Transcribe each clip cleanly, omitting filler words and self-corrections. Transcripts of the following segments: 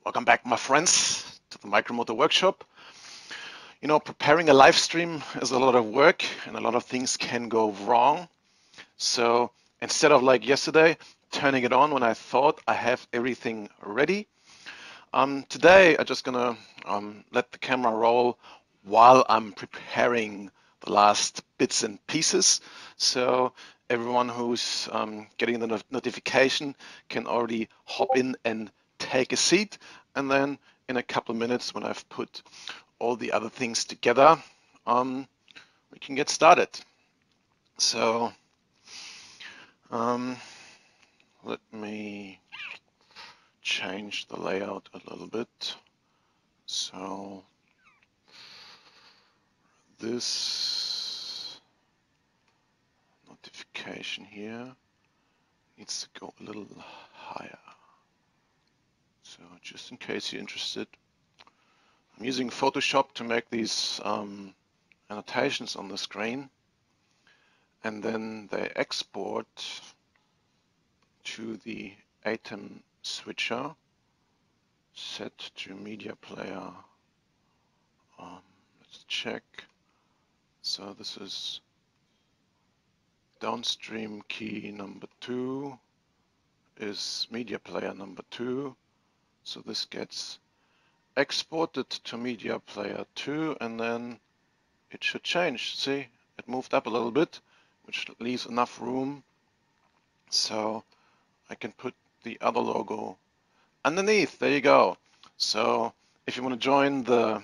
Welcome back, my friends, to the Micromotor Workshop. You know, preparing a live stream is a lot of work and a lot of things can go wrong. So instead of like yesterday, turning it on when I thought I have everything ready, today I'm just gonna let the camera roll while I'm preparing the last bits and pieces. So everyone who's getting the notification can already hop in and take a seat, and then in a couple of minutes when I've put all the other things together, we can get started. So let me change the layout a little bit. So this notification here needs to go a little higher. So just in case you're interested, I'm using Photoshop to make these annotations on the screen, and then they export to the ATEM switcher, set to media player. Let's check. So this is downstream key number 2 is media player number 2. So this gets exported to media player 2, and then it should change. See, it moved up a little bit, which leaves enough room so I can put the other logo underneath. There you go. So if you want to join the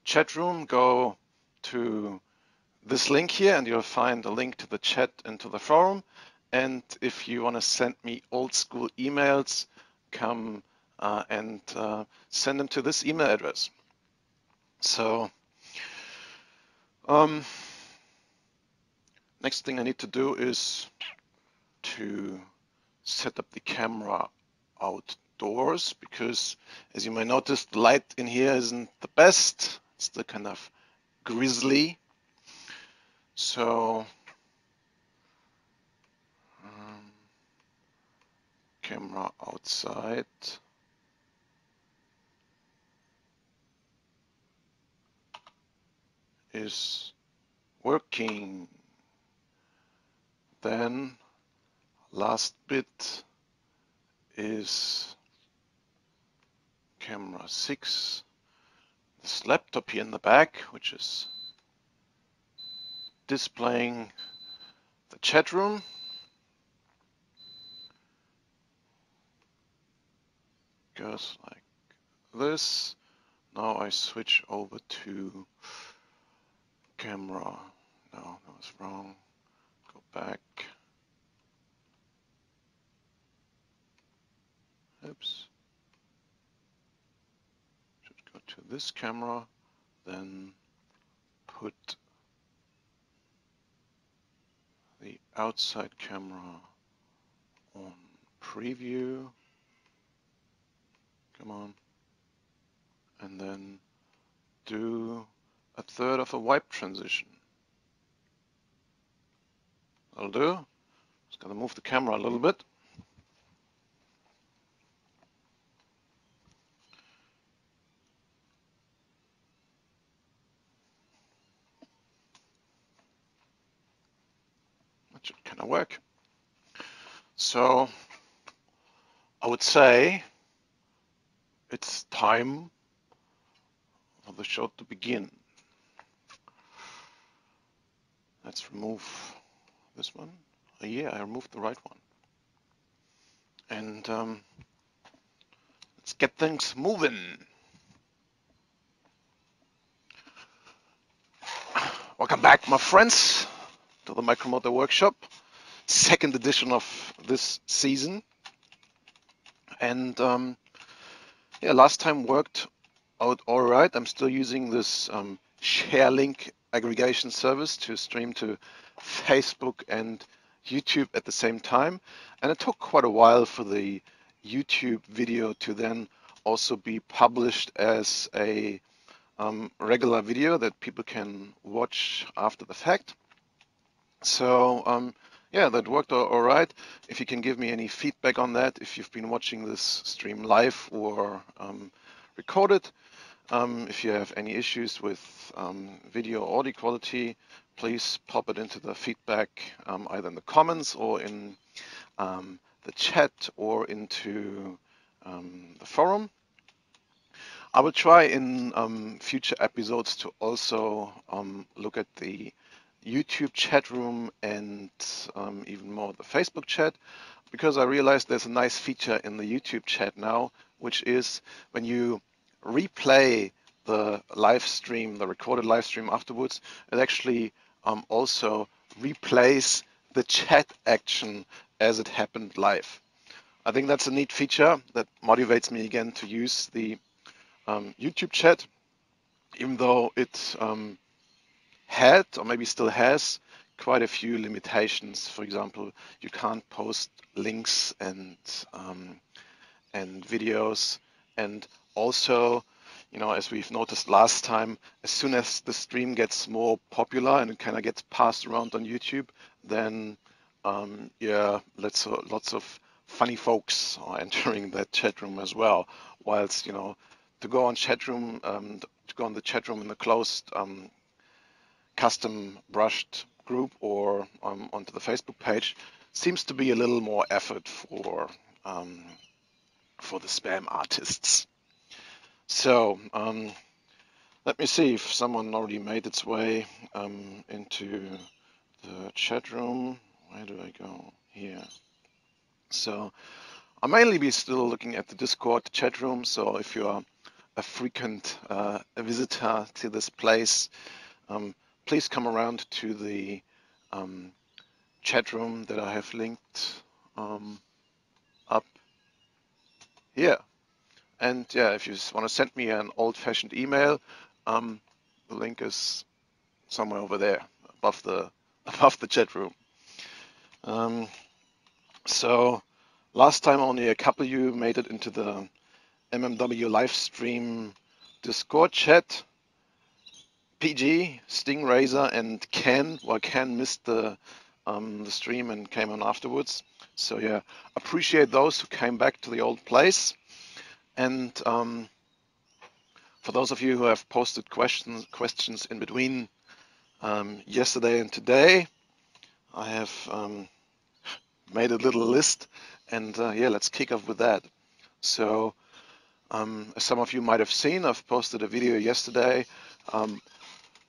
chat room, go to this link here and you'll find a link to the chat and to the forum. And if you want to send me old school emails, come and send them to this email address. So next thing I need to do is to set up the camera outdoors, because as you may notice, the light in here isn't the best. It's still kind of grizzly. So camera outside. Is working. Then last bit is camera 6. This laptop here in the back, which is displaying the chat room. Goes like this. Now I switch over to camera. No, that was wrong. Go back. Oops. Should go to this camera, then put the outside camera on preview. Come on. And then do a third of a wipe transition. That'll do. Just gonna move the camera a little bit. That should kind of work. So I would say it's time for the show to begin. Let's remove this one. Oh, yeah, I removed the right one. And let's get things moving. Welcome back, my friends, to the Micromotor Workshop, second edition of this season. And yeah, last time worked out all right. I'm still using this share link aggregation service to stream to Facebook and YouTube at the same time. And it took quite a while for the YouTube video to then also be published as a regular video that people can watch after the fact. So yeah, that worked all right. If you can give me any feedback on that, if you've been watching this stream live or recorded, if you have any issues with video or audio quality, please pop it into the feedback either in the comments or in the chat or into the forum. I will try in future episodes to also look at the YouTube chat room and even more the Facebook chat, because I realized there's a nice feature in the YouTube chat now, which is when you replay the live stream, the recorded live stream afterwards, it actually also replays the chat action as it happened live. I think that's a neat feature that motivates me again to use the YouTube chat, even though it had, or maybe still has, quite a few limitations. For example, you can't post links and videos, and also, as we've noticed last time, as soon as the stream gets more popular and it kind of gets passed around on YouTube, then yeah, lots of funny folks are entering that chat room as well. Whilst to go on the chat room in the closed custom brushed group or onto the Facebook page seems to be a little more effort for the spam artists. So let me see if someone already made its way into the chat room. Where do I go? Here. So I'll mainly be still looking at the Discord chat room. So if you are a frequent visitor to this place, please come around to the chat room that I have linked up here. And yeah, if you want to send me an old-fashioned email, the link is somewhere over there above the chat room. So last time only a couple of you made it into the MMW Livestream Discord chat. PG, Stingrazor, and Ken. Well, Ken missed the stream and came on afterwards. So yeah, appreciate those who came back to the old place. And for those of you who have posted questions in between yesterday and today, I have made a little list, and yeah, let's kick off with that. So as some of you might have seen, I've posted a video yesterday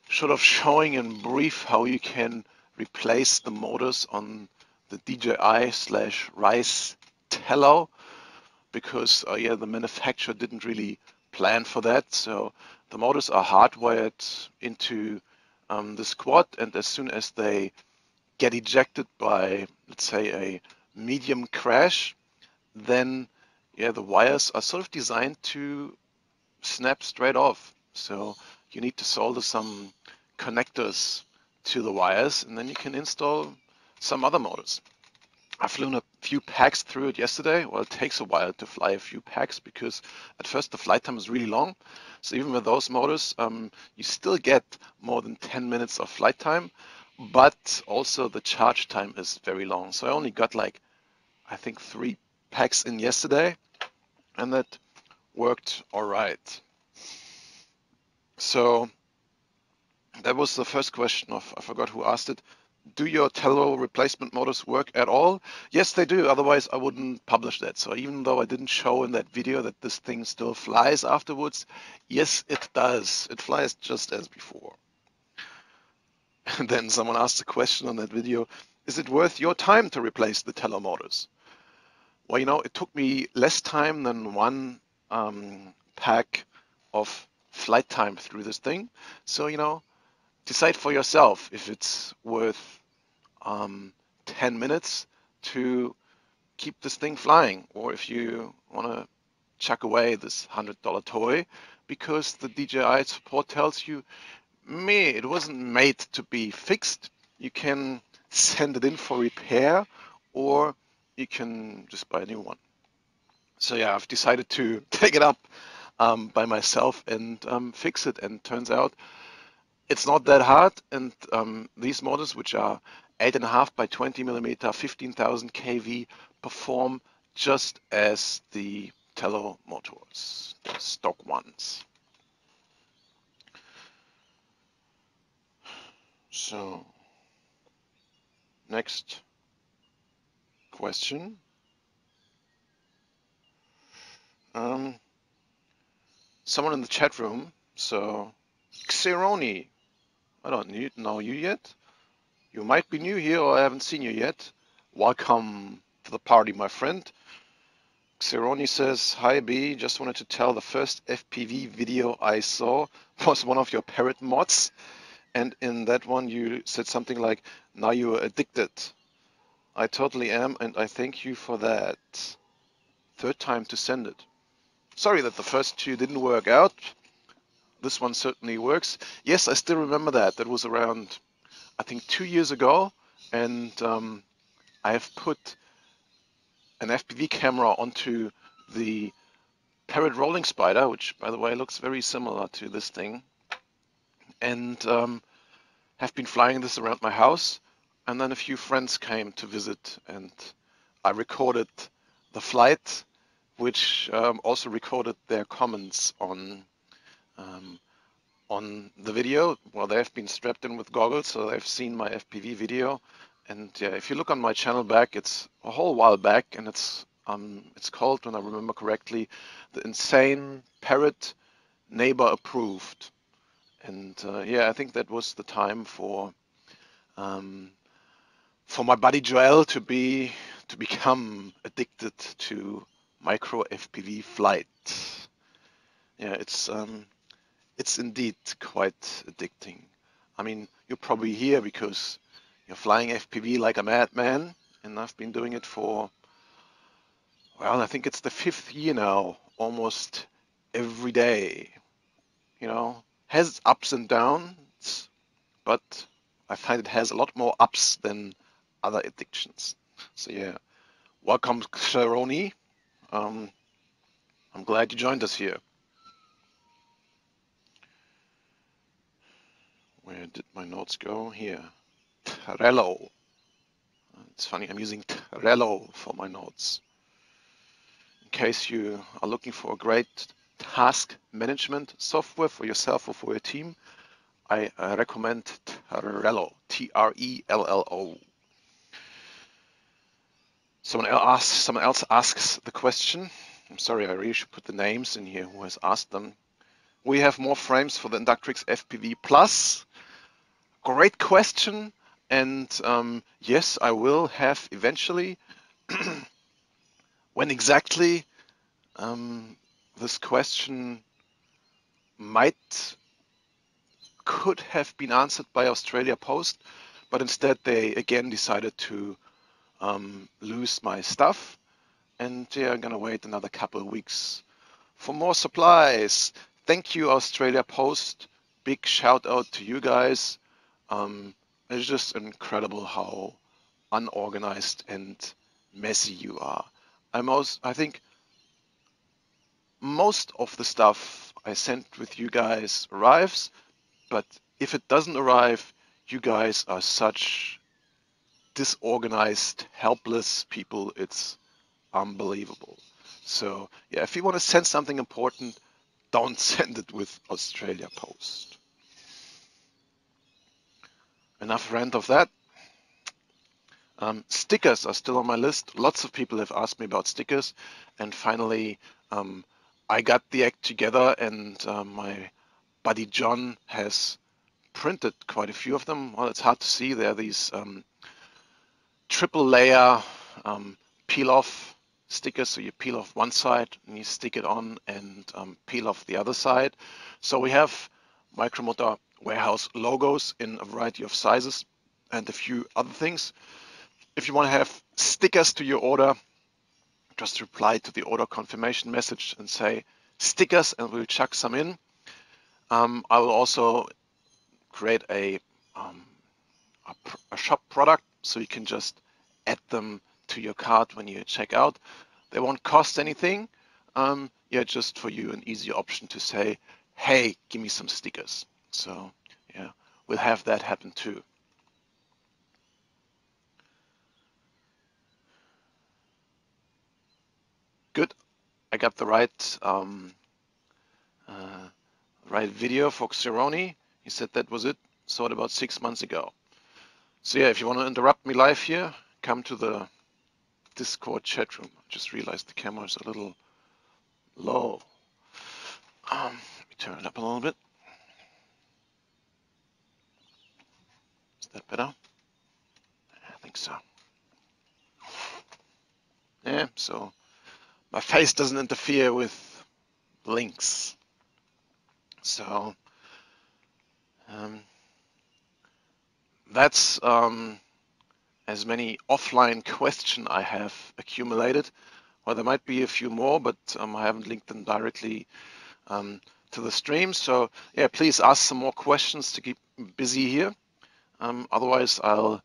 sort of showing in brief how you can replace the motors on the DJI/Rise Tello, because yeah, the manufacturer didn't really plan for that. So the motors are hardwired into this quad, and as soon as they get ejected by, let's say, a medium crash, then yeah, the wires are sort of designed to snap straight off. So you need to solder some connectors to the wires, and then you can install some other motors. I flew a few packs through it yesterday. Well, it takes a while to fly a few packs because at first the flight time is really long. So even with those motors, you still get more than 10 minutes of flight time, but also the charge time is very long. So I only got like, I think 3 packs in yesterday, and that worked all right. So that was the first question of, I forgot who asked it. Do your Tello replacement motors work at all? Yes, they do. Otherwise, I wouldn't publish that. So even though I didn't show in that video that this thing still flies afterwards, yes, it does. It flies just as before. And then someone asked a question on that video, is it worth your time to replace the Tello motors? Well, it took me less time than 1 pack of flight time through this thing. So, decide for yourself if it's worth 10 minutes to keep this thing flying, or if you want to chuck away this $100 toy because the DJI support tells you, it wasn't made to be fixed. You can send it in for repair, or you can just buy a new one. So yeah, I've decided to take it up by myself and fix it, and turns out it's not that hard. And these motors, which are 8.5 by 20 millimeter, 15,000 kV, perform just as the Tello motors, the stock ones. So, next question. Someone in the chat room, so Xeroni, I don't know you yet. You might be new here or I haven't seen you yet. Welcome to the party, my friend. Xeroni says, hi B, just wanted to tell the first FPV video I saw was one of your parrot mods. And in that one you said something like, now you are addicted. I totally am and I thank you for that. Third time to send it. Sorry that the first two didn't work out. This one certainly works. Yes, I still remember that. That was around, I think, 2 years ago. And I have put an FPV camera onto the Parrot Rolling Spider, which, by the way, looks very similar to this thing. And have been flying this around my house. And then a few friends came to visit. And I recorded the flight, which also recorded their comments on the video. Well, they've been strapped in with goggles, so they've seen my FPV video. And yeah, if you look on my channel back, it's a whole while back, and it's called, when I remember correctly, the Insane Parrot Neighbor Approved. And yeah, I think that was the time for my buddy Joel to become addicted to micro FPV flight. Yeah, it's indeed quite addicting. I mean, you're probably here because you're flying FPV like a madman, and I've been doing it for, well, I think it's the 5th year now, almost every day. You know, has its ups and downs, but I find it has a lot more ups than other addictions. So yeah, welcome, Sharoni. I'm glad you joined us here. Where did my notes go? Here. Tello. It's funny, I'm using Tello for my notes. In case you are looking for a great task management software for yourself or for your team, I recommend Tello, T-R-E-L-L-O. Someone else asks the question. I'm sorry, I really should put the names in here who has asked them. We have more frames for the Inductrix FPV Plus. Great question. And yes, I will have eventually. When exactly, this question could have been answered by Australia Post, but instead they again decided to lose my stuff, and yeah, I'm gonna wait another couple of weeks for more supplies. Thank you, Australia Post. Big shout out to you guys. It's just incredible how unorganized and messy you are. I think most of the stuff I sent with you guys arrives, but if it doesn't arrive, you guys are such disorganized, helpless people. It's unbelievable. So yeah, if you want to send something important, don't send it with Australia Post. Enough rant of that. Stickers are still on my list. Lots of people have asked me about stickers, and finally I got the act together, and my buddy John has printed quite a few of them. Well, it's hard to see. They're these triple layer peel-off stickers. So you peel off one side and you stick it on, and peel off the other side. So we have Micromotor Warehouse logos in a variety of sizes and a few other things. If you want to have stickers to your order, just reply to the order confirmation message and say stickers, and we'll chuck some in. I will also create a shop product, so you can just add them to your cart when you check out. They won't cost anything. Yeah, just for you an easy option to say, hey, give me some stickers. So yeah, we'll have that happen too. I got the right video for Xeroni. He said that was it. Saw it about 6 months ago. So yeah, if you want to interrupt me live here, come to the Discord chat room. I just realized the camera is a little low. Let me turn it up a little bit. Is that better? I think so. Yeah, so my face doesn't interfere with links. So that's as many offline questions I have accumulated. Well, there might be a few more, but I haven't linked them directly to the stream. So yeah, please ask some more questions to keep busy here. Otherwise, I'll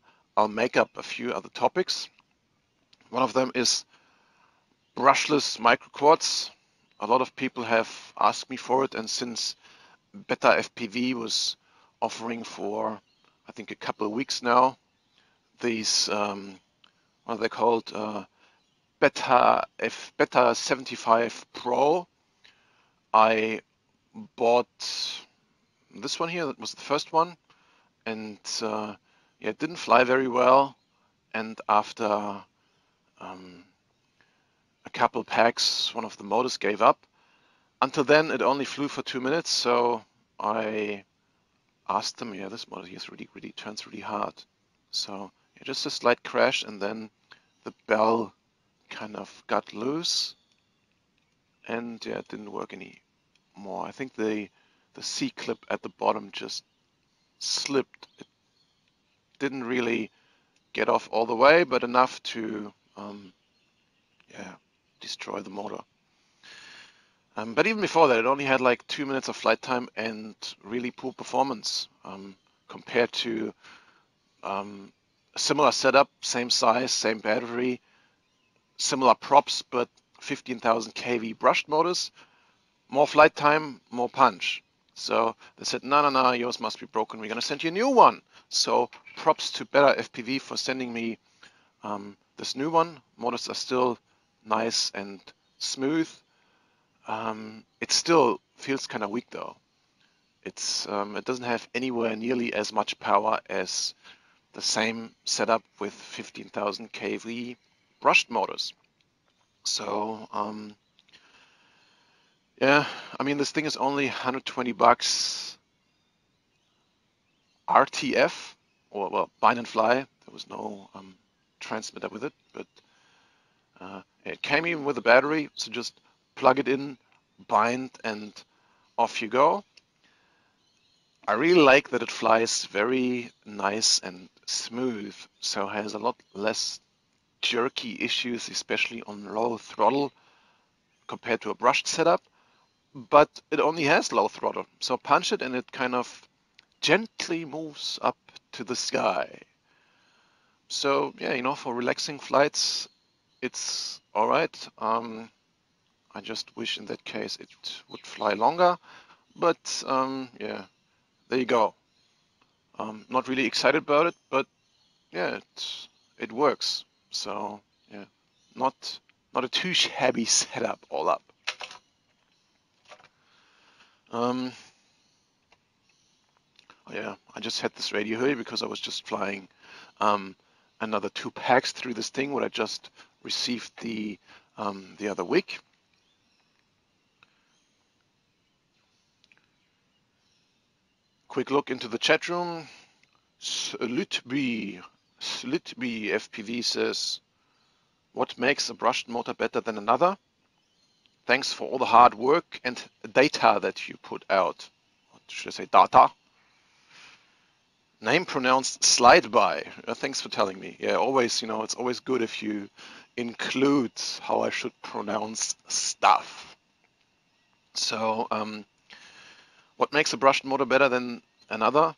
make up a few other topics. One of them is brushless microquartz. A lot of people have asked me for it, and since Beta FPV was offering for, I think, a couple of weeks now, these what are they called? Beta 75 Pro. I bought this one here. That was the first one, and yeah, it didn't fly very well. And after a couple packs, one of the motors gave up. Until then, it only flew for 2 minutes, so I asked them, yeah, this motor here really turns really hard. So yeah, just a slight crash, and then the bell kind of got loose, and yeah, it didn't work anymore. I think the C-clip at the bottom just slipped. It didn't really get off all the way, but enough to yeah, destroy the motor. But even before that, it only had like 2 minutes of flight time and really poor performance compared to a similar setup, same size, same battery, similar props, but 15,000 kV brushed motors, more flight time, more punch. So they said, no, yours must be broken. We're going to send you a new one. So props to Beta FPV for sending me this new one. Motors are still nice and smooth. It still feels kind of weak though. It doesn't have anywhere nearly as much power as the same setup with 15,000 kV brushed motors. So yeah, I mean, this thing is only 120 bucks RTF, or well, bind and fly. There was no transmitter with it, but it came even with a battery, so just plug it in, bind, and off you go. I really like that it flies very nice and smooth, so has a lot less jerky issues, especially on low throttle compared to a brushed setup, but it only has low throttle. So punch it and it kind of gently moves up to the sky. So yeah, you know, for relaxing flights, it's all right. I just wish in that case it would fly longer, but yeah, there you go. Not really excited about it, but yeah, it works. So yeah, not a too shabby setup all up. Oh yeah, I just had this radio here because I was just flying another 2 packs through this thing, what I just received the other week. Quick look into the chat room. Slitby FPV says, what makes a brushed motor better than another? Thanks for all the hard work and data that you put out. What should I say, data? Name pronounced slide by. Thanks for telling me. Yeah, always, you know, it's always good if you include how I should pronounce stuff. So, what makes a brushed motor better than another?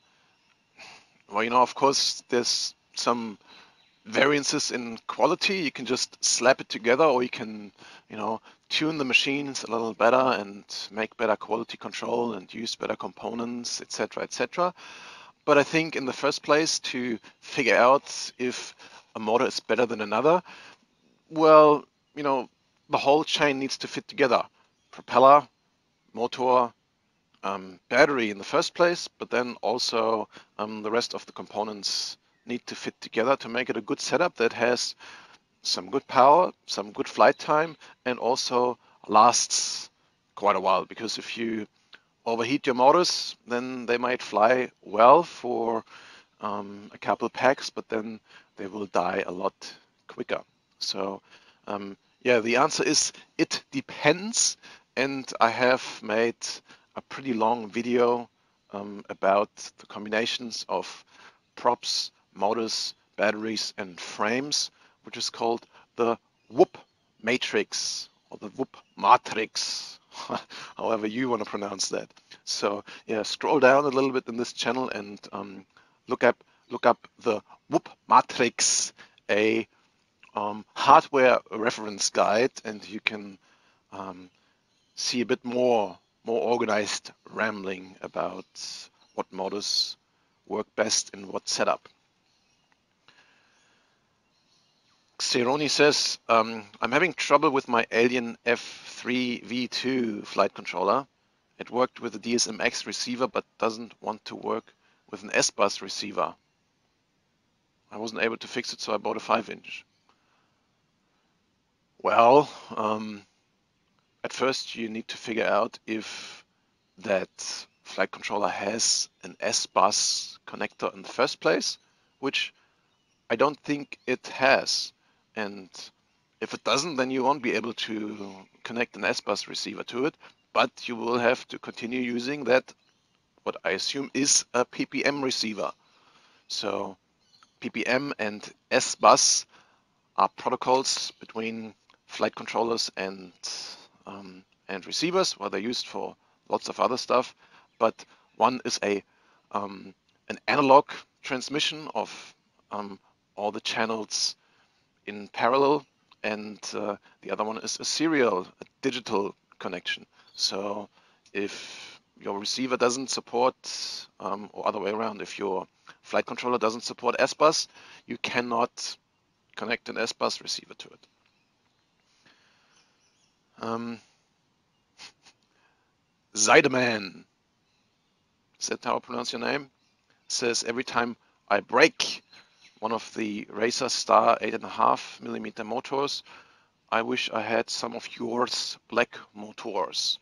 Well, you know, of course, there's some variances in quality. You can just slap it together, or you can, you know, tune the machines a little better and make better quality control and use better components, etc., etc. But I think in the first place, to figure out if a motor is better than another, well, you know, the whole chain needs to fit together. Propeller, motor, battery in the first place, but then also the rest of the components need to fit together to make it a good setup that has some good power, some good flight time, and also lasts quite a while. Because if you overheat your motors, then they might fly well for a couple packs, but then they will die a lot quicker. So yeah, the answer is it depends, and I have made a pretty long video about the combinations of props, motors, batteries, and frames, which is called the Whoop Matrix or the Whoop Matrix, however you want to pronounce that. So yeah, scroll down a little bit in this channel and look up the Whoop Matrix, a hardware reference guide, and you can see a bit more organized rambling about what motors work best in what setup. Xeroni says, I'm having trouble with my Alien F3V2 flight controller. It worked with the DSMX receiver, but doesn't want to work with an S-Bus receiver. I wasn't able to fix it, so I bought a 5-inch. Well, at first you need to figure out if that flight controller has an S-Bus connector in the first place, which I don't think it has. And if it doesn't, then you won't be able to connect an S-Bus receiver to it, but you will have to continue using that, what I assume is a PPM receiver. So PPM and S-Bus are protocols between flight controllers and receivers. Well, they're used for lots of other stuff, but one is an analog transmission of all the channels in parallel, and the other one is a serial, a digital connection. So if your receiver doesn't support, or other way around, if your flight controller doesn't support S-Bus, you cannot connect an S-Bus receiver to it. Zeideman, is that how I pronounce your name? Says, every time I break one of the Racer Star 8.5mm motors, I wish I had some of yours black motors.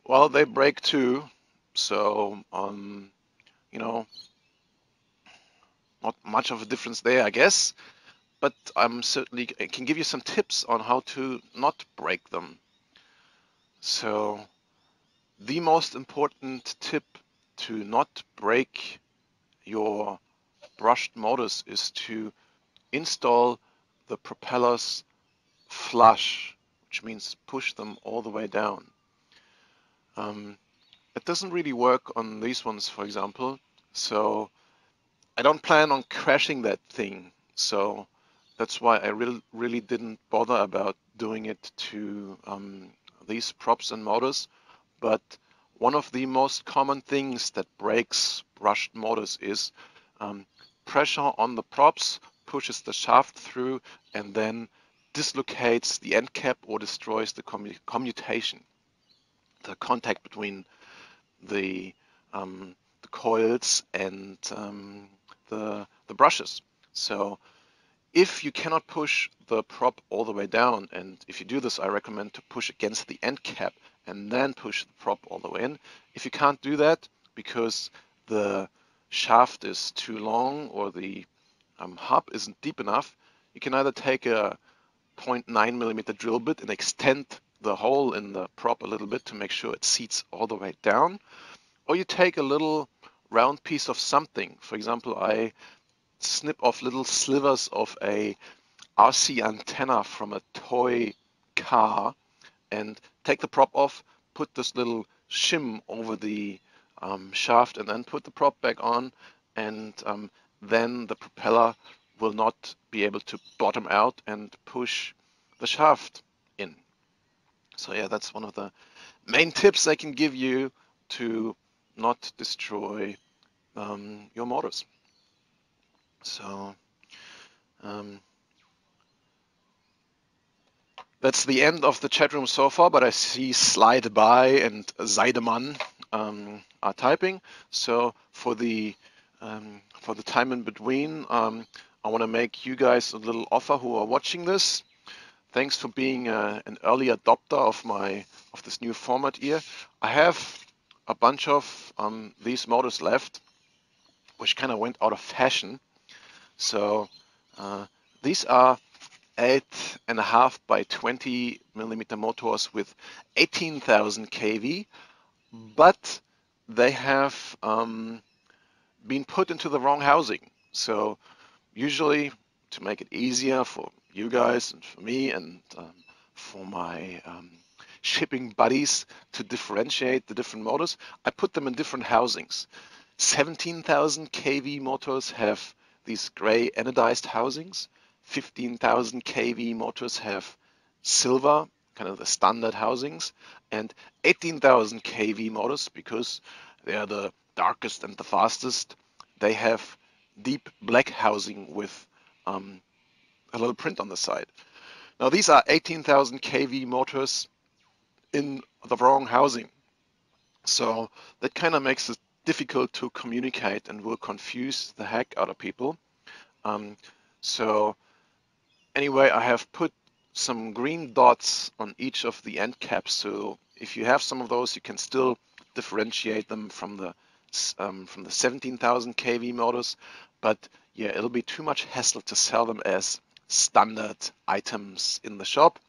Well, they break too, so you know, not much of a difference there, I guess. But I can give you some tips on how to not break them. So the most important tip to not break your brushed motors is to install the propellers flush, which means push them all the way down. It doesn't really work on these ones, for example, so I don't plan on crashing that thing. So that's why I really didn't bother about doing it to these props and motors. But one of the most common things that breaks brushed motors is pressure on the props pushes the shaft through and then dislocates the end cap or destroys the commutation, the contact between the coils and the brushes. So if you cannot push the prop all the way down, and if you do this, I recommend to push against the end cap and then push the prop all the way in. If you can't do that because the shaft is too long or the hub isn't deep enough, you can either take a 0.9mm drill bit and extend the hole in the prop a little bit to make sure it seats all the way down, or you take a little round piece of something. For example, I snip off little slivers of a RC antenna from a toy car and take the prop off, put this little shim over the shaft, and then put the prop back on, and then the propeller will not be able to bottom out and push the shaft in. So yeah, that's one of the main tips I can give you to not destroy your motors. So That's the end of the chat room so far, but I see Slide By and Seidemann are typing. So for the time in between, I want to make you guys a little offer who are watching this. Thanks for being an early adopter of this new format here. I have a bunch of these models left, which kind of went out of fashion. So these are 8.5 by 20 millimeter motors with 18,000 kV, but they have been put into the wrong housing. So usually, to make it easier for you guys and for me and for my shipping buddies to differentiate the different motors, I put them in different housings. 17,000 kV motors have these gray anodized housings. 15,000 kV motors have silver, kind of the standard housings, and 18,000 kV motors, because they are the darkest and the fastest, they have deep black housing with a little print on the side. Now these are 18,000 kV motors in the wrong housing. So that kind of makes it difficult to communicate and will confuse the heck out of people. So anyway, I have put some green dots on each of the end caps. So if you have some of those, you can still differentiate them from the 17,000 kV motors. But yeah, it'll be too much hassle to sell them as standard items in the shop.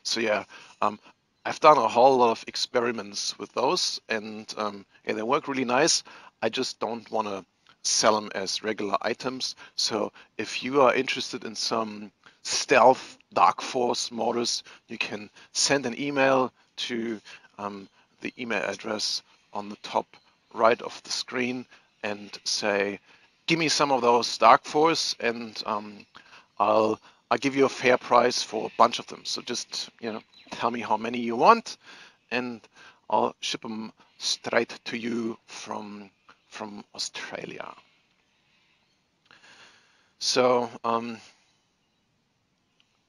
So yeah, I've done a whole lot of experiments with those, and yeah, they work really nice. I just don't want to sell them as regular items. So if you are interested in some stealth Dark Force motors, you can send an email to the email address on the top right of the screen and say, give me some of those Dark Force, and I'll give you a fair price for a bunch of them. So just, tell me how many you want, and I'll ship them straight to you from Australia. So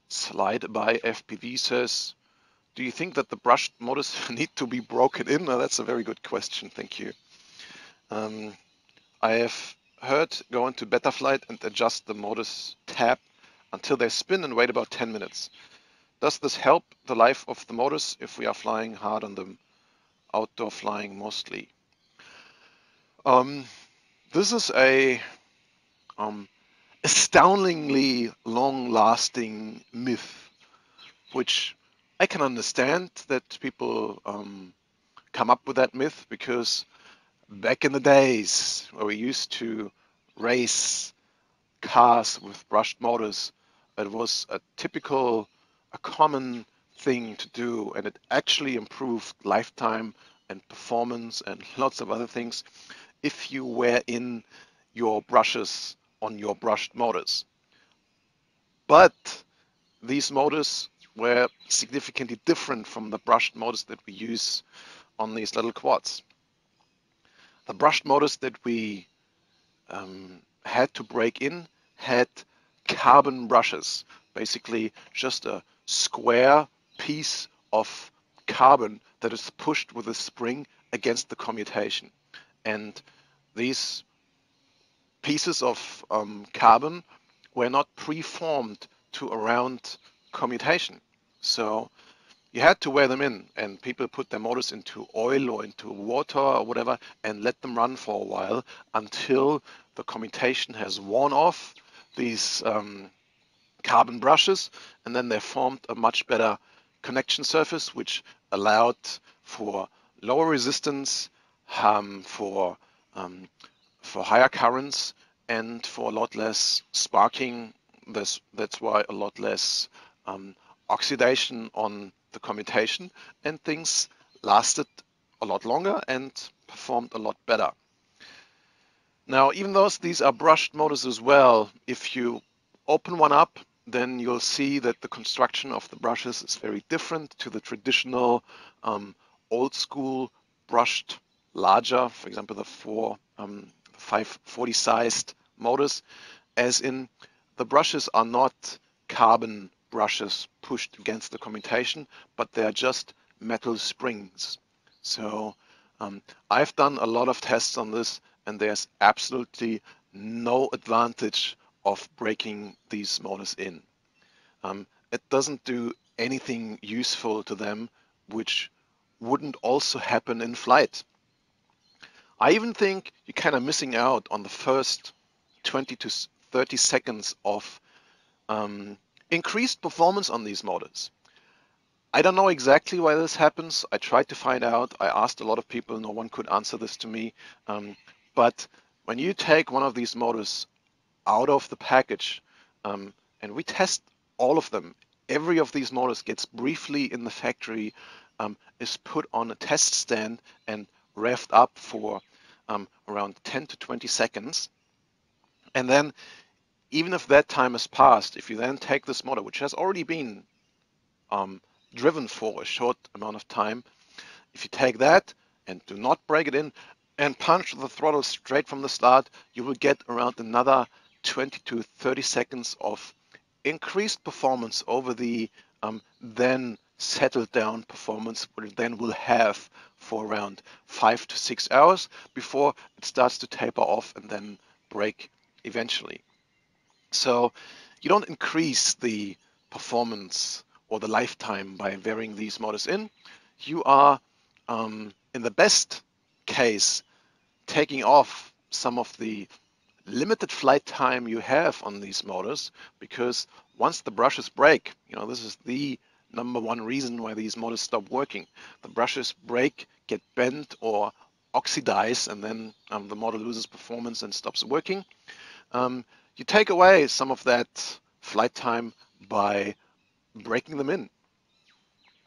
Slide By FPV says, do you think that the brushed motors need to be broken in? Now, that's a very good question. Thank you. I have heard go into Betaflight and adjust the motors tab until they spin and wait about 10 minutes. Does this help the life of the motors if we are flying hard on them, outdoor flying mostly? This is a astoundingly long-lasting myth, which I can understand that people come up with that myth, because back in the days where we used to race cars with brushed motors, it was a common thing to do, and it actually improved lifetime and performance and lots of other things if you wear in your brushes on your brushed motors. But these motors were significantly different from the brushed motors that we use on these little quads. The brushed motors that we had to break in had carbon brushes, basically just a square piece of carbon that is pushed with a spring against the commutation. And these pieces of carbon were not preformed to a round commutation. So you had to wear them in, and people put their motors into oil or into water or whatever and let them run for a while until the commutation has worn off these carbon brushes, and then they formed a much better connection surface, which allowed for lower resistance, for higher currents, and for a lot less sparking. That's why a lot less oxidation on the commutation, and things lasted a lot longer and performed a lot better. Now, even though these are brushed motors as well, if you open one up, then you'll see that the construction of the brushes is very different to the traditional old school brushed larger, for example, the 540 sized motors, as in the brushes are not carbon brushes pushed against the commutation, but they are just metal springs. So I've done a lot of tests on this, and there's absolutely no advantage of breaking these motors in. It doesn't do anything useful to them, which wouldn't also happen in flight. I even think you're kind of missing out on the first 20 to 30 seconds of increased performance on these motors. I don't know exactly why this happens. I tried to find out. I asked a lot of people. No one could answer this to me. But when you take one of these motors out of the package, and we test all of them, every of these motors gets briefly in the factory, is put on a test stand and revved up for around 10 to 20 seconds. And then even if that time has passed, if you then take this motor, which has already been driven for a short amount of time, if you take that and do not break it in and punch the throttle straight from the start, you will get around another 20 to 30 seconds of increased performance over the then settled down performance which then will have for around 5 to 6 hours before it starts to taper off and then break eventually. So you don't increase the performance or the lifetime by varying these motors in. You are, in the best case, taking off some of the limited flight time you have on these motors, because once the brushes break, this is the #1 reason why these motors stop working. The brushes break, get bent or oxidize, and then the motor loses performance and stops working. You take away some of that flight time by breaking them in.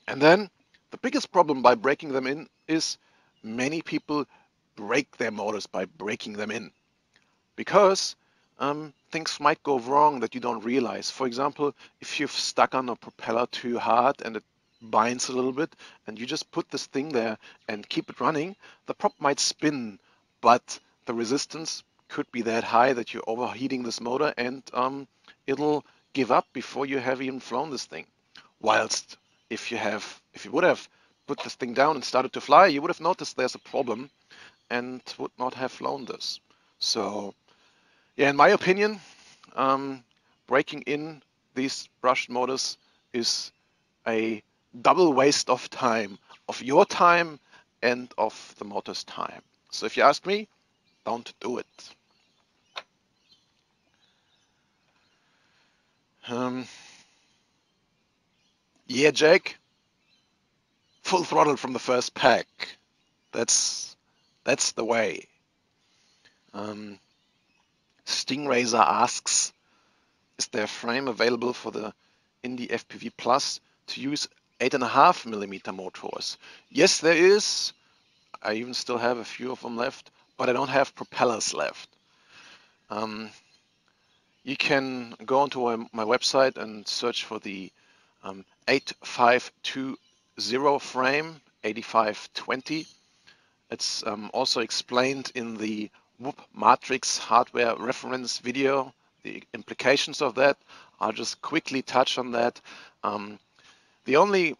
And then the biggest problem by breaking them in is many people break their motors by breaking them in, because things might go wrong that you don't realize. For example, if you've stuck on a propeller too hard and it binds a little bit and you just put this thing there and keep it running, the prop might spin, but the resistance could be that high that you're overheating this motor and it'll give up before you have even flown this thing. Whilst if you would have put this thing down and started to fly, you would have noticed there's a problem and would not have flown this. So yeah, in my opinion, breaking in these brushed motors is a double waste of time, of your time and of the motor's time. So if you ask me, don't do it. Yeah, Jake, full throttle from the first pack. That's the way. Stingraiser asks, is there a frame available for the Indy FPV Plus to use 8.5mm motors? Yes, there is. I even still have a few of them left, but I don't have propellers left. You can go onto my website and search for the 8520 frame, 8520. It's also explained in the Whoop Matrix hardware reference video, the implications of that. I'll just quickly touch on that. The only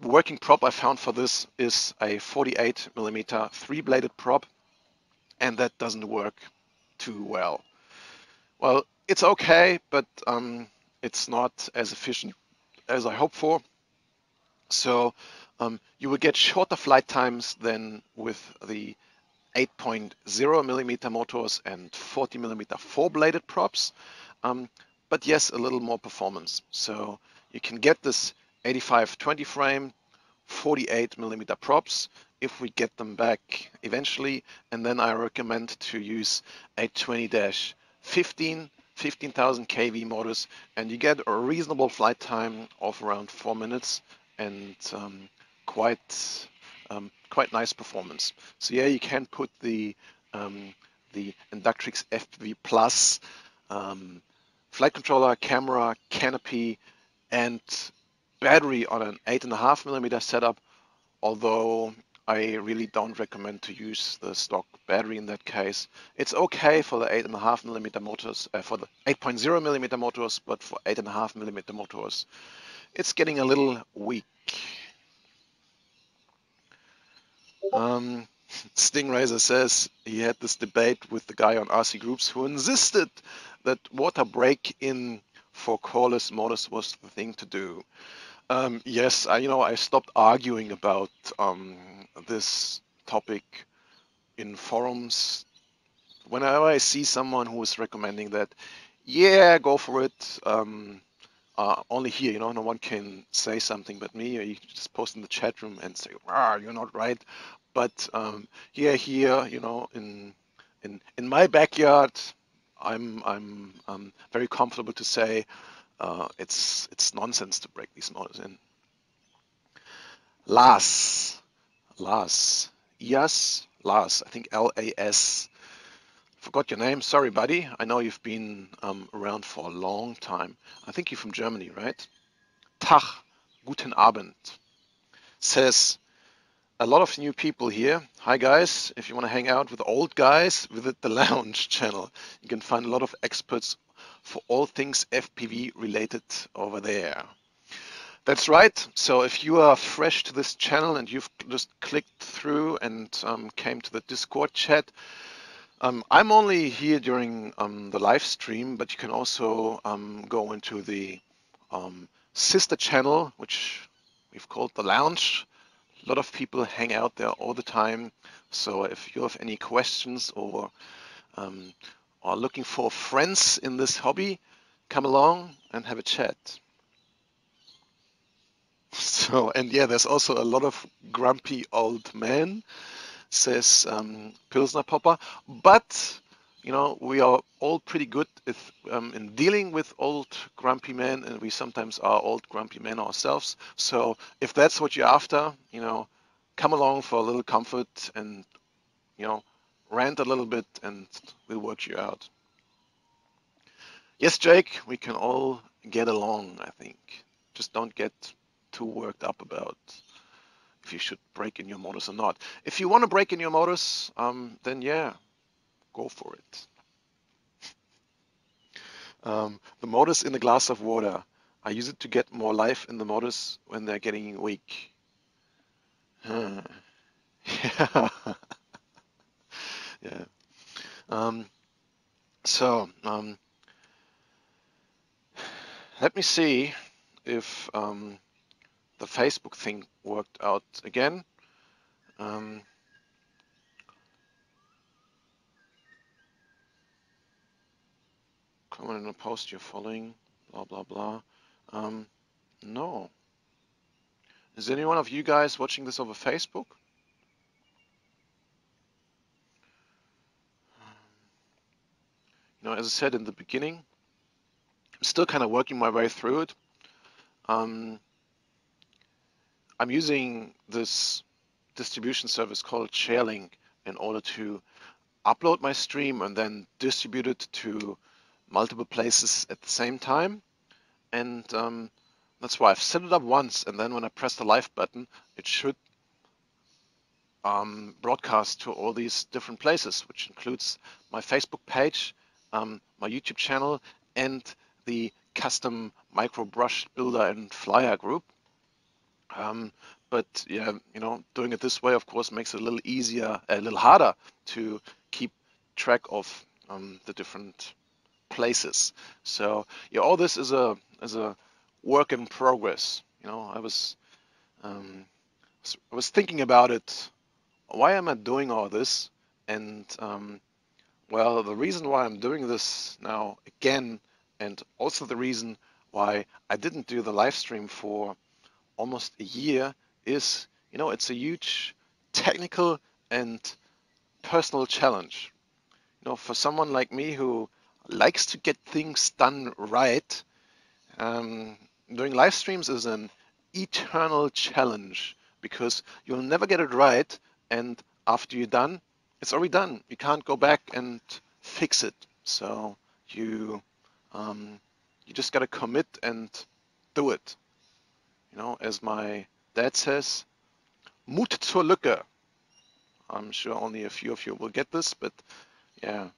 working prop I found for this is a 48mm 3-bladed prop, and that doesn't work too well. Well, it's okay, but it's not as efficient as I hope for. So you will get shorter flight times than with the 8.0mm motors and 40mm 4-bladed props, but yes, a little more performance. So you can get this 8520 frame, 48mm props if we get them back eventually, and then I recommend to use a 20-15 15,000 kV motors, and you get a reasonable flight time of around 4 minutes and quite nice performance. So yeah, you can put the Inductrix FPV Plus flight controller, camera, canopy, and battery on an 8.5mm setup. Although I really don't recommend to use the stock battery in that case. It's okay for the 8.5mm motors, for the 8.0mm motors, but for 8.5mm motors, it's getting a little weak. Stingrazor says he had this debate with the guy on RC Groups who insisted that water break-in for coreless motors was the thing to do. Yes, I stopped arguing about this topic in forums. Whenever I see someone who is recommending that, yeah, go for it. Only here, no one can say something but me, or you can just post in the chat room and say, you're not right. But here, in my backyard, I'm very comfortable to say it's nonsense to break these motors in. Lars, yes, Lars, I think Las. Forgot your name, sorry buddy. I know you've been around for a long time. I think you're from Germany, right? Tag, guten Abend. Says, a lot of new people here. Hi guys, if you want to hang out with old guys, visit the Lounge channel. You can find a lot of experts for all things FPV related over there. That's right. So if you are fresh to this channel and you've just clicked through and came to the Discord chat, I'm only here during the live stream, but you can also go into the sister channel, which we've called the Lounge. A lot of people hang out there all the time. So if you have any questions or are looking for friends in this hobby, come along and have a chat. So, and yeah, there's also a lot of grumpy old men, says Pilsner Popper, but we are all pretty good in dealing with old grumpy men, and we sometimes are old grumpy men ourselves. So if that's what you're after, come along for a little comfort and rant a little bit, and we'll work you out. Yes, Jake, we can all get along, I think. Just don't get too worked up about if you should break in your motors or not. If you want to break in your motors, then yeah, go for it. The motors in a glass of water. I use it to get more life in the motors when they're getting weak. Yeah. Yeah. So let me see if the Facebook thing worked out again. Comment in a post you're following, blah, blah, blah. No. Is any one of you guys watching this over Facebook? As I said in the beginning, I'm still kind of working my way through it. I'm using this distribution service called ShareLink in order to upload my stream and then distribute it to multiple places at the same time. And that's why I've set it up once, and then when I press the live button, it should broadcast to all these different places, which includes my Facebook page, my YouTube channel, and the custom micro brush builder and flyer group. But yeah, doing it this way, of course, makes it a little easier, a little harder to keep track of the different places. So yeah, all this is a work in progress. I was thinking about it. Why am I doing all this? And well, the reason why I'm doing this now again, and also the reason why I didn't do the live stream for almost a year is, it's a huge technical and personal challenge. For someone like me who likes to get things done right, doing live streams is an eternal challenge because you'll never get it right, and after you're done, it's already done. You can't go back and fix it. So you just got to commit and do it. As my dad says, Mut zur Lücke. I'm sure only a few of you will get this, but yeah,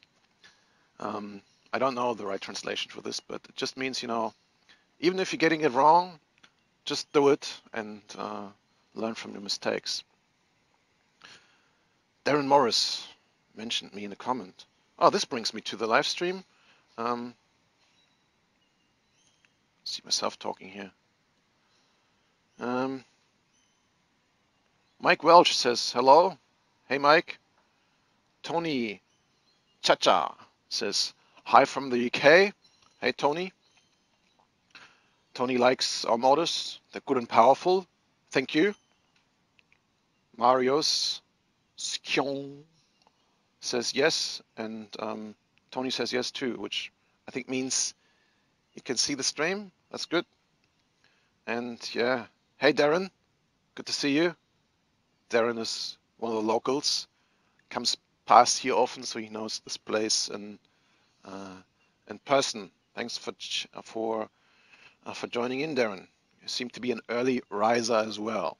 I don't know the right translation for this, but it just means, you know, even if you're getting it wrong, just do it and learn from your mistakes. Darren Morris mentioned me in a comment. Oh, this brings me to the live stream. See myself talking here. Mike Welch says hello. Hey, Mike. Tony Chacha says hi from the UK. Hey, Tony. Tony likes our modus. They're good and powerful. Thank you. Marius Skjon says yes, and Tony says yes too, which I think means you can see the stream. That's good. And yeah, hey Darren, good to see you. Darren is one of the locals, comes past here often, so he knows this place in person. Thanks for joining in, Darren. You seem to be an early riser as well.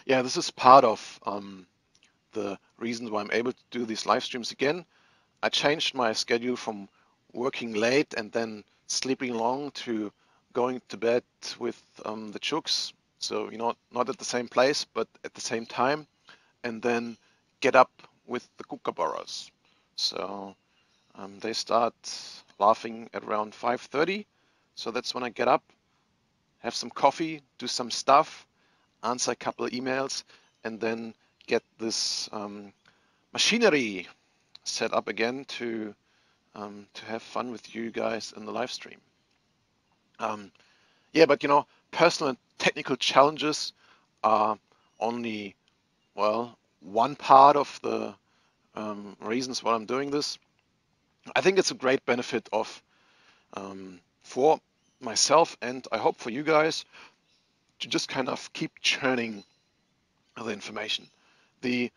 Yeah, this is part of the reasons why I'm able to do these live streams again. I changed my schedule from working late and then sleeping long to going to bed with the chooks. So, you know, not at the same place, but at the same time, and then get up with the kookaburras. So they start laughing at around 5:30. So that's when I get up, have some coffee, do some stuff, answer a couple of emails, and then get this machinery set up again to have fun with you guys in the live stream. Yeah, but you know, personal and technical challenges are only, well, one part of the reasons why I'm doing this. I think it's a great benefit of for myself, and I hope for you guys, to just kind of keep churning the information. The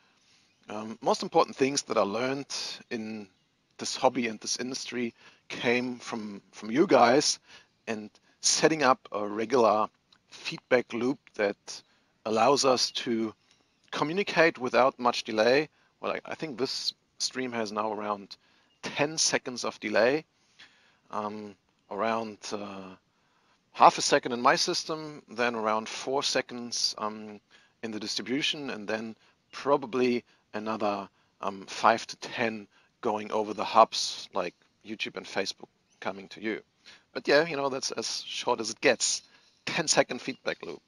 most important things that I learned in this hobby and this industry came from you guys, and setting up a regular feedback loop that allows us to communicate without much delay. Well, I think this stream has now around 10 seconds of delay, around half a second in my system, then around 4 seconds in the distribution, and then probably another 5 to 10 going over the hubs like YouTube and Facebook coming to you. But yeah, you know, that's as short as it gets. 10-second feedback loop.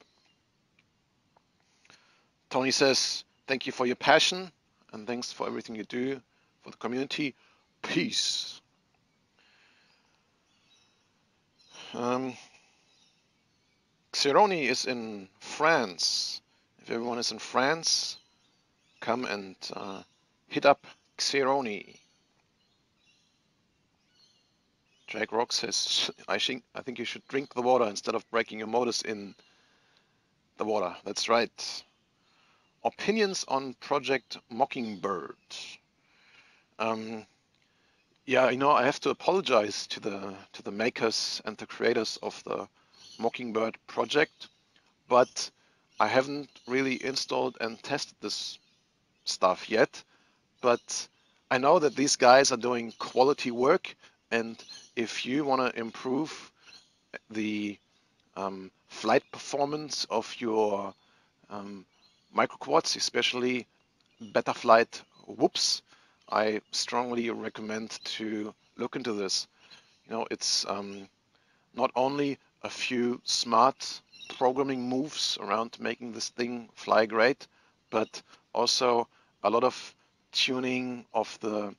Tony says, thank you for your passion and thanks for everything you do for the community. Peace. Xeroni is in France. If everyone is in France, come and hit up Xeroni. Jake Rock says, I think you should drink the water instead of breaking your motors in the water. That's right. Opinions on Project Mockingbird. Yeah, you know, I have to apologize to the makers and the creators of the Mockingbird project, but I haven't really installed and tested this stuff yet. But I know that these guys are doing quality work, and if you want to improve the flight performance of your microquads, especially Betaflight Whoops, I strongly recommend to look into this. You know, it's not only a few smart programming moves around making this thing fly great, but also a lot of tuning of the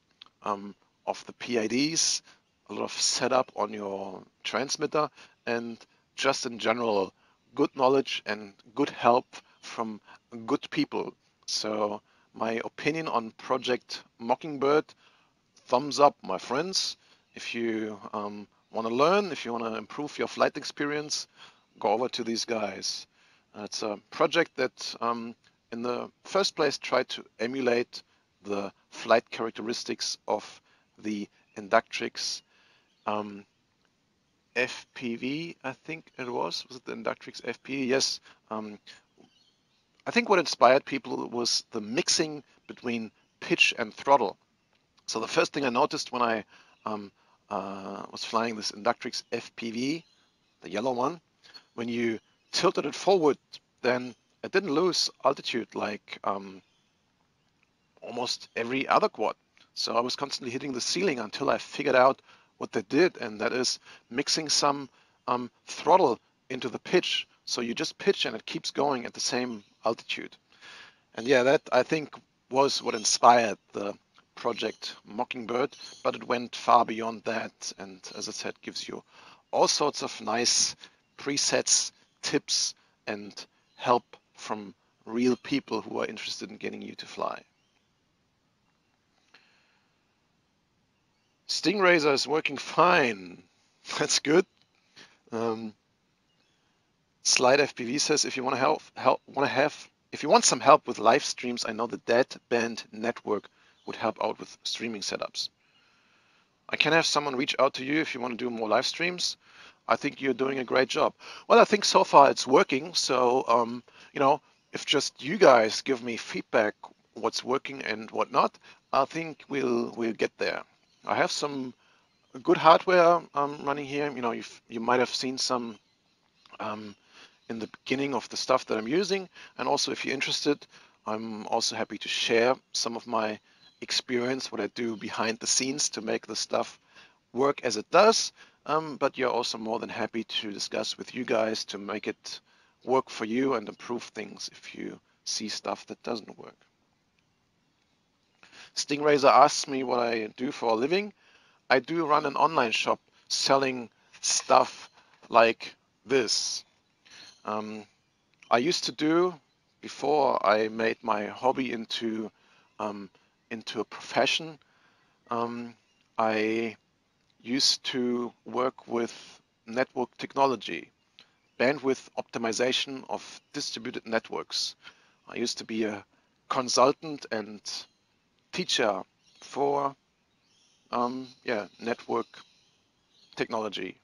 PIDs, a lot of setup on your transmitter, and just in general, good knowledge and good help from good people. So my opinion on Project Mockingbird, thumbs up, my friends. If you want to learn, if you want to improve your flight experience, go over to these guys. It's a project that in the first place tried to emulate the flight characteristics of the Inductrix FPV, I think it was. Was it the Inductrix FPV? Yes. I think what inspired people was the mixing between pitch and throttle. So the first thing I noticed when I was flying this Inductrix FPV, the yellow one, when you tilted it forward, then it didn't lose altitude like almost every other quad. So I was constantly hitting the ceiling until I figured out what they did, and that is mixing some throttle into the pitch. So you just pitch and it keeps going at the same altitude. And yeah, that I think was what inspired the project Mockingbird, but it went far beyond that. And as I said, gives you all sorts of nice presets, tips, and help from real people who are interested in getting you to fly. Stingraiser is working fine. That's good. Slide FPV says if you want to if you want some help with live streams, I know the Dead Band Network would help out with streaming setups. I can have someone reach out to you if you want to do more live streams. I think you're doing a great job. Well, I think so far it's working. So, you know, if just you guys give me feedback, what's working and what not, I think we'll get there. I have some good hardware running here. You know, you might have seen some in the beginning of the stuff that I'm using. And also, if you're interested, I'm also happy to share some of my experience, what I do behind the scenes to make the stuff work as it does. But you're also more than happy to discuss with you guys to make it work for you and improve things if you see stuff that doesn't work. Stingraiser asks me what I do for a living. I do run an online shop selling stuff like this. I used to do, before I made my hobby into a profession, I used to work with network technology, bandwidth optimization of distributed networks. I used to be a consultant and teacher for network technology.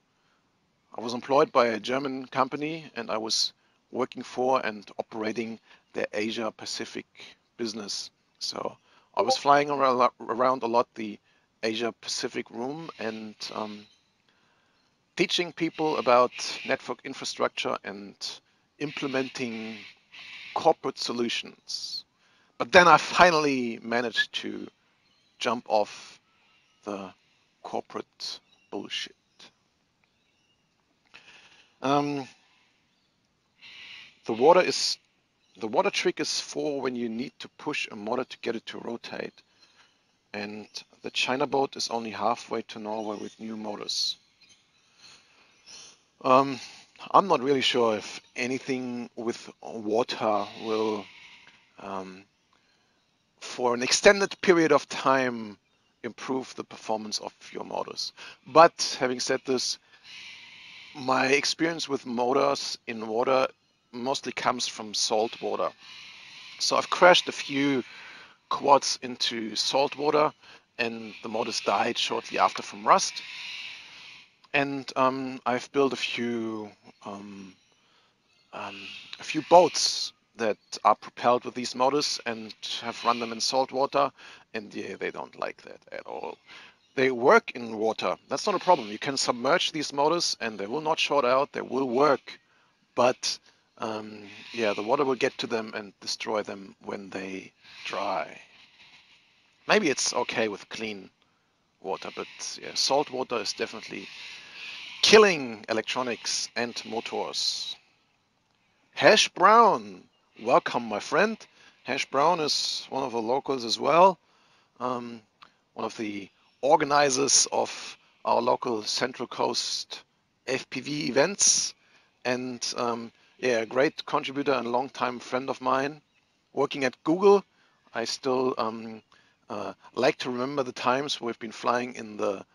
I was employed by a German company and I was working for and operating their Asia Pacific business. So I was flying around a lot the Asia Pacific room and teaching people about network infrastructure and implementing corporate solutions. But then I finally managed to jump off the corporate bullshit. The water trick is for when you need to push a motor to get it to rotate. And the China boat is only halfway to Norway with new motors. I'm not really sure if anything with water will, for an extended period of time, improve the performance of your motors. But having said this, my experience with motors in water mostly comes from salt water. So I've crashed a few quads into salt water and the motors died shortly after from rust. And I've built a few boats that are propelled with these motors and have run them in salt water, and yeah, they don't like that at all. They work in water. That's not a problem. You can submerge these motors and they will not short out. They will work, but yeah, the water will get to them and destroy them when they dry. Maybe it's okay with clean water, but yeah, salt water is definitely killing electronics and motors. Hash Brown, welcome my friend. Hash Brown is one of the locals as well, one of the organizers of our local Central Coast FPV events, and yeah, a great contributor and longtime friend of mine. Working at Google, I still like to remember the times we've been flying in the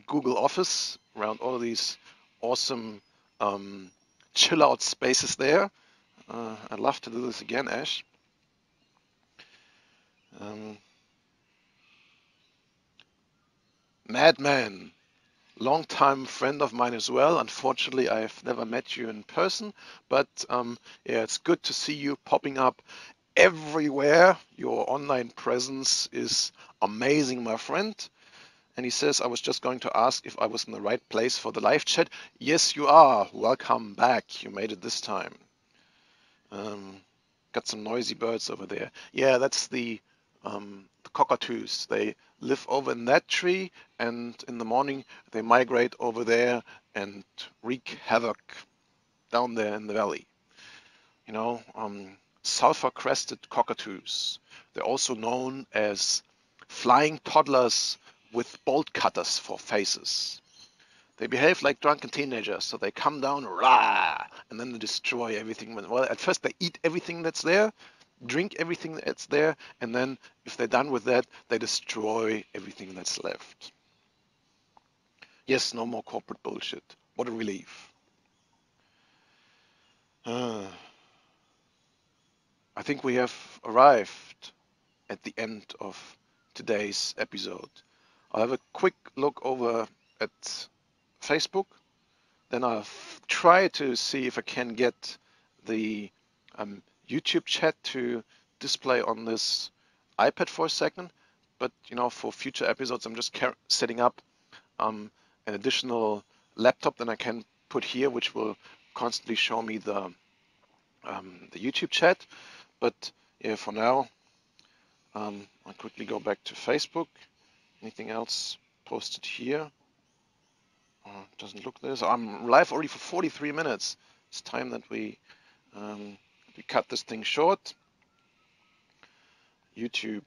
Google office around all of these awesome chill out spaces there. I'd love to do this again, Ash. Madman, Long-time friend of mine as well. Unfortunately, I've never met you in person, but yeah, it's good to see you popping up everywhere. Your online presence is amazing, my friend. And he says, I was just going to ask if I was in the right place for the live chat. Yes, you are. Welcome back. You made it this time. Got some noisy birds over there. Yeah, that's the cockatoos. They live over in that tree, and in the morning they migrate over there and wreak havoc down there in the valley. You know, sulfur-crested cockatoos. They're also known as flying toddlers with bolt cutters for faces. They behave like drunken teenagers, so they come down, rah, and then they destroy everything. Well, at first they eat everything that's there, drink everything that's there, and then if they're done with that, they destroy everything that's left. Yes, no more corporate bullshit. What a relief. I think we have arrived at the end of today's episode. I'll have a quick look over at Facebook. Then I'll try to see if I can get the YouTube chat to display on this iPad for a second. But you know, for future episodes, I'm just setting up an additional laptop that I can put here, which will constantly show me the YouTube chat. But yeah, for now, I'll quickly go back to Facebook. Anything else posted here? Doesn't look this. I'm live already for 43 minutes. It's time that we cut this thing short. YouTube.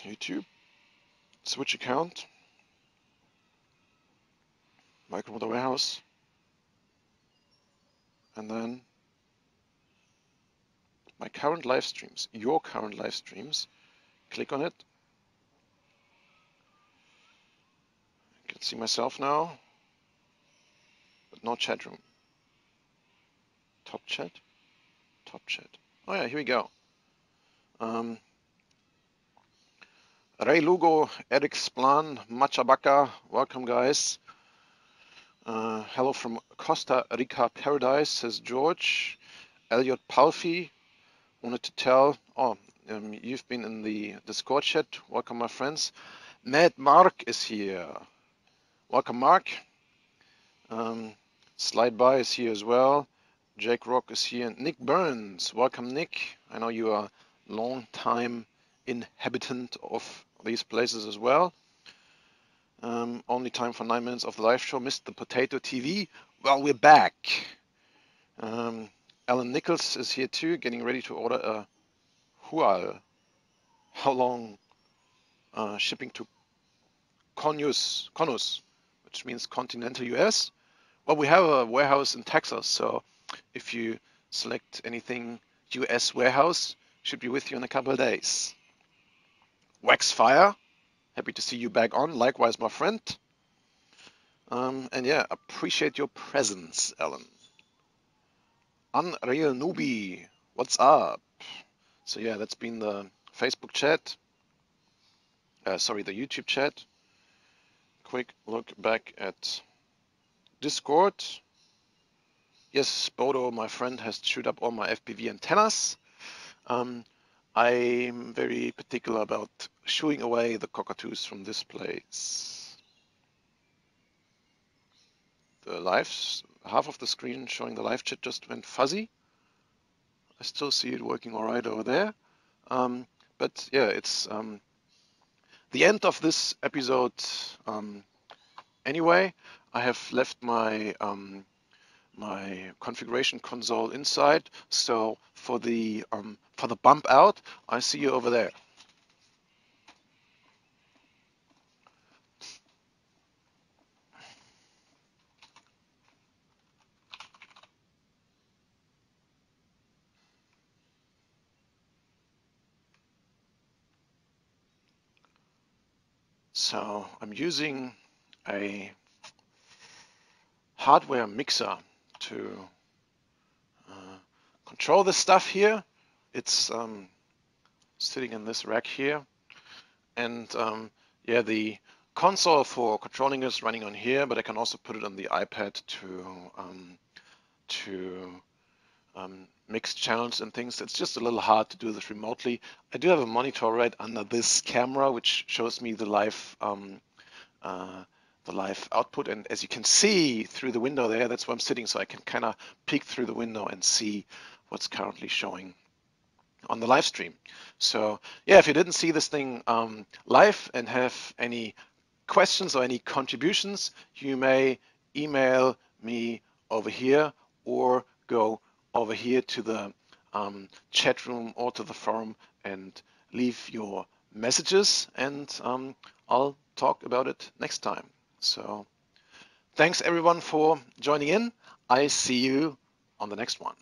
YouTube. Switch account. Micro Warehouse. And then my current live streams. Your current live streams. Click on it. I can see myself now. But no chat room. Top chat. Top chat. Oh yeah, here we go. Ray Lugo, Eric Splan, Machabaka, welcome guys. Hello from Costa Rica Paradise, says George. Elliot Palfi, wanted to tell, you've been in the Discord chat, welcome my friends. Mad Mark is here, welcome Mark. Slide By is here as well. Jake Rock is here. Nick Burns, welcome Nick. I know you are a long time inhabitant of these places as well. Only time for 9 minutes of the live show. Missed the Potato TV. Well, we're back. Alan Nichols is here too, getting ready to order a Hual. How long shipping to Conus, which means continental US. Well, we have a warehouse in Texas, so if you select anything US warehouse, should be with you in a couple of days. Waxfire, happy to see you back on. Likewise, my friend. And yeah, appreciate your presence, Alan. Unreal Newbie, what's up? So yeah, that's been the Facebook chat. The YouTube chat. Quick look back at Discord. Yes, Bodo, my friend, has chewed up all my FPV antennas. I'm very particular about shooing away the cockatoos from this place. The half of the screen showing the live chat just went fuzzy. I still see it working all right over there. But yeah, it's the end of this episode. Anyway, I have left my my configuration console inside. So for the bump out, I see you over there. So I'm using a hardware mixer to control the stuff here. It's sitting in this rack here, and yeah, the console for controlling is running on here, but I can also put it on the iPad to mix channels and things. It's just a little hard to do this remotely. I do have a monitor right under this camera, which shows me the live output, and as you can see through the window there, that's where I'm sitting, so I can kind of peek through the window and see what's currently showing on the live stream. So yeah, if you didn't see this thing live and have any questions or any contributions, you may email me over here or go over here to the chat room or to the forum and leave your messages, and I'll talk about it next time. So thanks everyone for joining in. I see you on the next one.